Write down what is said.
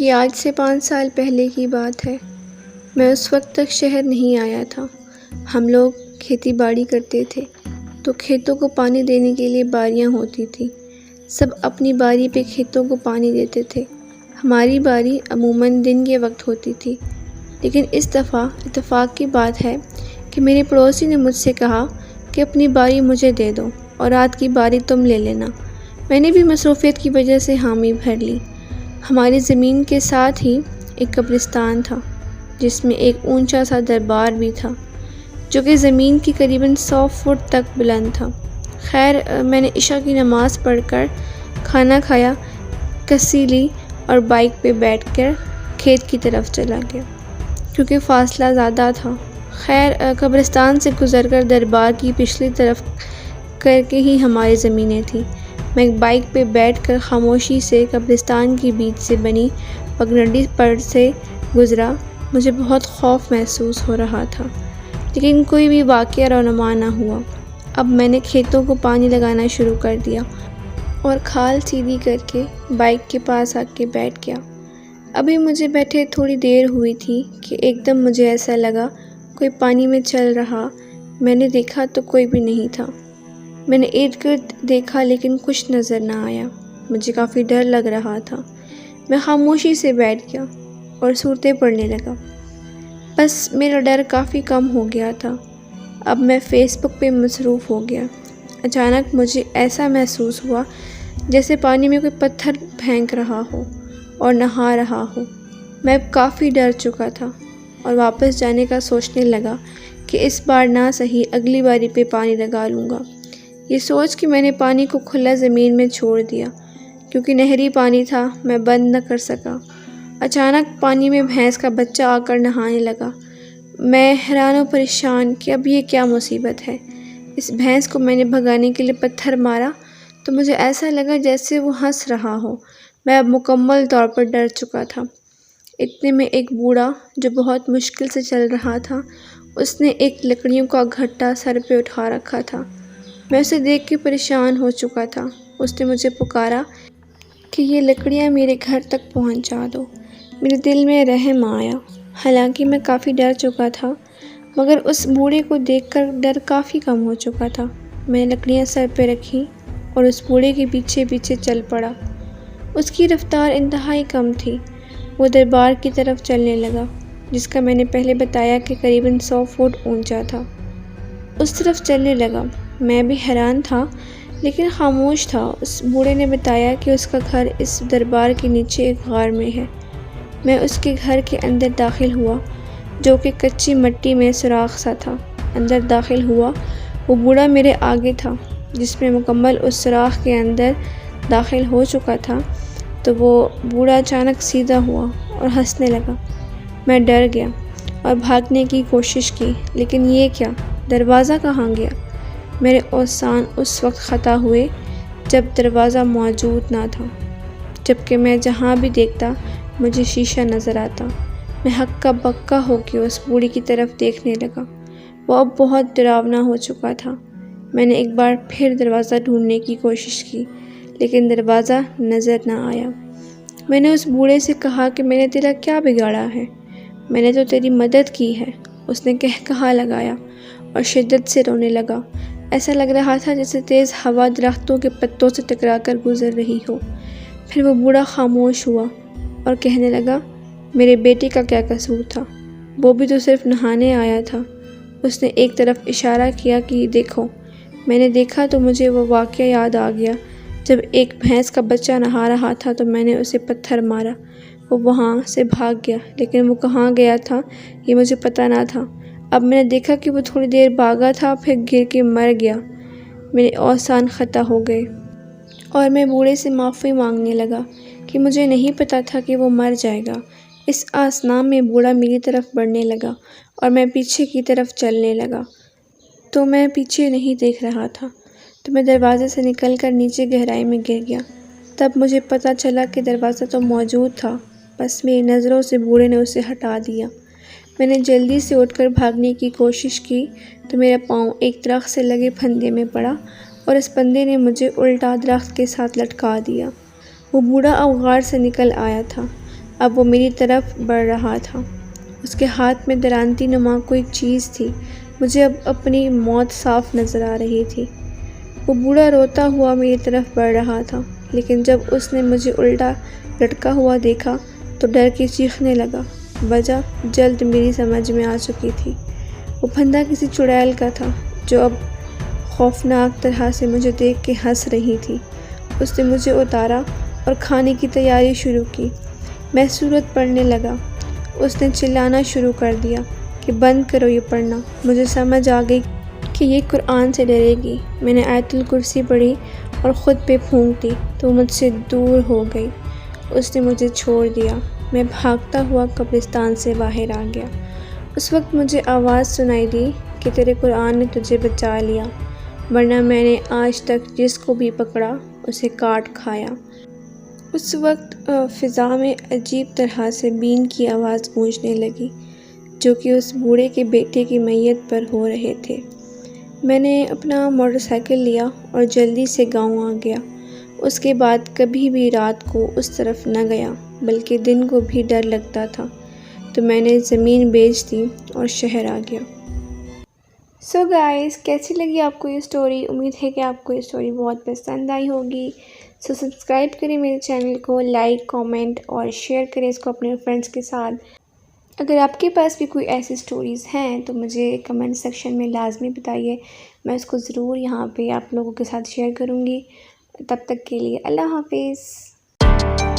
یہ آج سے 5 سال پہلے کی بات ہے۔ میں اس وقت تک شہر نہیں آیا تھا۔ ہم لوگ کھیتی باڑی کرتے تھے تو کھیتوں کو پانی دینے کے لیے باریاں ہوتی تھیں۔ سب اپنی باری پہ کھیتوں کو پانی دیتے تھے۔ ہماری باری عموماً دن کے وقت ہوتی تھی، لیکن اس دفعہ اتفاق کی بات ہے کہ میرے پڑوسی نے مجھ سے کہا کہ اپنی باری مجھے دے دو اور رات کی باری تم لے لینا۔ میں نے بھی مصروفیت کی وجہ سے حامی بھر لی۔ ہماری زمین کے ساتھ ہی ایک قبرستان تھا، جس میں ایک اونچا سا دربار بھی تھا، جو کہ زمین کی قریباً 100 فٹ تک بلند تھا۔ خیر، میں نے عشاء کی نماز پڑھ کر کھانا کھایا، کسی لی اور بائک پہ بیٹھ کر کھیت کی طرف چلا گیا، کیونکہ فاصلہ زیادہ تھا۔ خیر، قبرستان سے گزر کر دربار کی پچھلی طرف کر کے ہی ہماری زمینیں تھیں۔ میں بائک پہ بیٹھ کر خاموشی سے قبرستان کی بیچ سے بنی پگڈنڈی پر سے گزرا۔ مجھے بہت خوف محسوس ہو رہا تھا، لیکن کوئی بھی واقعہ رونما نہ ہوا۔ اب میں نے کھیتوں کو پانی لگانا شروع کر دیا اور کھال سیدھی کر کے بائک کے پاس آ کے بیٹھ گیا۔ ابھی مجھے بیٹھے تھوڑی دیر ہوئی تھی کہ ایک دم مجھے ایسا لگا کوئی پانی میں چل رہا۔ میں نے دیکھا تو کوئی بھی نہیں تھا۔ میں نے ارد گرد دیکھا لیکن کچھ نظر نہ آیا۔ مجھے کافی ڈر لگ رہا تھا۔ میں خاموشی سے بیٹھ گیا اور صورتیں پڑھنے لگا۔ بس میرا ڈر کافی کم ہو گیا تھا۔ اب میں فیس بک پہ مصروف ہو گیا۔ اچانک مجھے ایسا محسوس ہوا جیسے پانی میں کوئی پتھر پھینک رہا ہو اور نہا رہا ہو۔ میں اب کافی ڈر چکا تھا اور واپس جانے کا سوچنے لگا کہ اس بار نہ صحیح اگلی باری پہ پانی لگا لوں گا۔ یہ سوچ کہ میں نے پانی کو کھلا زمین میں چھوڑ دیا، کیونکہ نہری پانی تھا، میں بند نہ کر سکا۔ اچانک پانی میں بھینس کا بچہ آ کر نہانے لگا۔ میں حیران و پریشان کہ اب یہ کیا مصیبت ہے۔ اس بھینس کو میں نے بھگانے کے لیے پتھر مارا تو مجھے ایسا لگا جیسے وہ ہنس رہا ہو۔ میں اب مکمل طور پر ڈر چکا تھا۔ اتنے میں ایک بوڑھا جو بہت مشکل سے چل رہا تھا، اس نے ایک لکڑیوں کا گھٹا سر پہ اٹھا رکھا تھا۔ میں اسے دیکھ کے پریشان ہو چکا تھا۔ اس نے مجھے پکارا کہ یہ لکڑیاں میرے گھر تک پہنچا دو۔ میرے دل میں رحم آیا۔ حالانکہ میں کافی ڈر چکا تھا، مگر اس بوڑھے کو دیکھ کر ڈر کافی کم ہو چکا تھا۔ میں نے لکڑیاں سر پہ رکھیں اور اس بوڑھے کے پیچھے پیچھے چل پڑا۔ اس کی رفتار انتہائی کم تھی۔ وہ دربار کی طرف چلنے لگا، جس کا میں نے پہلے بتایا کہ قریباً 100 فٹ اونچا تھا۔ اس طرف چلنے لگا۔ میں بھی حیران تھا لیکن خاموش تھا۔ اس بوڑھے نے بتایا کہ اس کا گھر اس دربار کے نیچے ایک غار میں ہے۔ میں اس کے گھر کے اندر داخل ہوا، جو کہ کچی مٹی میں سوراخ سا تھا۔ اندر داخل ہوا، وہ بوڑھا میرے آگے تھا، جس میں مکمل اس سوراخ کے اندر داخل ہو چکا تھا۔ تو وہ بوڑھا اچانک سیدھا ہوا اور ہنسنے لگا۔ میں ڈر گیا اور بھاگنے کی کوشش کی، لیکن یہ کیا، دروازہ کہاں گیا؟ میرے اوزان اس وقت خطا ہوئے جب دروازہ موجود نہ تھا، جبکہ میں جہاں بھی دیکھتا مجھے شیشہ نظر آتا۔ میں ہکا بکا ہو کے اس بوڑھی کی طرف دیکھنے لگا۔ وہ اب بہت ڈراونا ہو چکا تھا۔ میں نے ایک بار پھر دروازہ ڈھونڈنے کی کوشش کی، لیکن دروازہ نظر نہ آیا۔ میں نے اس بوڑھے سے کہا کہ میں نے تیرا کیا بگاڑا ہے؟ میں نے تو تیری مدد کی ہے۔ اس نے کہا لگایا اور شدت سے رونے لگا۔ ایسا لگ رہا تھا جیسے تیز ہوا درختوں کے پتوں سے ٹکرا کر گزر رہی ہو۔ پھر وہ بوڑھا خاموش ہوا اور کہنے لگا، میرے بیٹے کا کیا قصور تھا؟ وہ بھی تو صرف نہانے آیا تھا۔ اس نے ایک طرف اشارہ کیا کہ دیکھو۔ میں نے دیکھا تو مجھے وہ واقعہ یاد آ گیا جب ایک بھینس کا بچہ نہا رہا تھا تو میں نے اسے پتھر مارا۔ وہ وہاں سے بھاگ گیا، لیکن وہ کہاں گیا تھا یہ مجھے پتہ نہ تھا۔ اب میں نے دیکھا کہ وہ تھوڑی دیر بھاگا تھا، پھر گر کے مر گیا۔ میرے اوزان خطا ہو گئے اور میں بوڑھے سے معافی مانگنے لگا کہ مجھے نہیں پتہ تھا کہ وہ مر جائے گا۔ اس اثناء میں بوڑھا میری طرف بڑھنے لگا اور میں پیچھے کی طرف چلنے لگا، تو میں پیچھے نہیں دیکھ رہا تھا، تو میں دروازے سے نکل کر نیچے گہرائی میں گر گیا۔ تب مجھے پتہ چلا کہ دروازہ تو موجود تھا، بس میری نظروں سے بوڑھے نے اسے ہٹا دیا۔ میں نے جلدی سے اٹھ کر بھاگنے کی کوشش کی تو میرا پاؤں ایک درخت سے لگے پھندے میں پڑا اور اس پھندے نے مجھے الٹا درخت کے ساتھ لٹکا دیا۔ وہ بوڑھا اب غار سے نکل آیا تھا۔ اب وہ میری طرف بڑھ رہا تھا۔ اس کے ہاتھ میں درانتی نما کوئی چیز تھی۔ مجھے اب اپنی موت صاف نظر آ رہی تھی۔ وہ بوڑھا روتا ہوا میری طرف بڑھ رہا تھا، لیکن جب اس نے مجھے الٹا لٹکا ہوا دیکھا تو ڈر کے چیخنے لگا۔ وجہ جلد میری سمجھ میں آ چکی تھی۔ وہ پھندا کسی چڑیل کا تھا جو اب خوفناک طرح سے مجھے دیکھ کے ہنس رہی تھی۔ اس نے مجھے اتارا اور کھانے کی تیاری شروع کی۔ میں سورت پڑھنے لگا۔ اس نے چلانا شروع کر دیا کہ بند کرو یہ پڑھنا۔ مجھے سمجھ آ گئی کہ یہ قرآن سے ڈرے گی۔ میں نے آیت الکرسی پڑھی اور خود پہ پھونک دی تو وہ مجھ سے دور ہو گئی۔ اس نے مجھے چھوڑ دیا۔ میں بھاگتا ہوا قبرستان سے باہر آ گیا۔ اس وقت مجھے آواز سنائی دی کہ تیرے قرآن نے تجھے بچا لیا، ورنہ میں نے آج تک جس کو بھی پکڑا اسے کاٹ کھایا۔ اس وقت فضا میں عجیب طرح سے بین کی آواز گونجنے لگی، جو کہ اس بوڑھے کے بیٹے کی میت پر ہو رہے تھے۔ میں نے اپنا موٹر سائیکل لیا اور جلدی سے گاؤں آ گیا۔ اس کے بعد کبھی بھی رات کو اس طرف نہ گیا، بلکہ دن کو بھی ڈر لگتا تھا، تو میں نے زمین بیچ دی اور شہر آ گیا۔ سو گائز، کیسی لگی آپ کو یہ اسٹوری؟ امید ہے کہ آپ کو یہ اسٹوری بہت پسند آئی ہوگی۔ سو سبسکرائب کریں میرے چینل کو، لائک، کامنٹ اور شیئر کریں اس کو اپنے فرینڈس کے ساتھ۔ اگر آپ کے پاس بھی کوئی ایسی اسٹوریز ہیں تو مجھے کمنٹ سیکشن میں لازمی بتائیے، میں اس کو ضرور یہاں پہ آپ لوگوں کے ساتھ شیئر کروں گی۔ تب تک کے لیے اللہ حافظ۔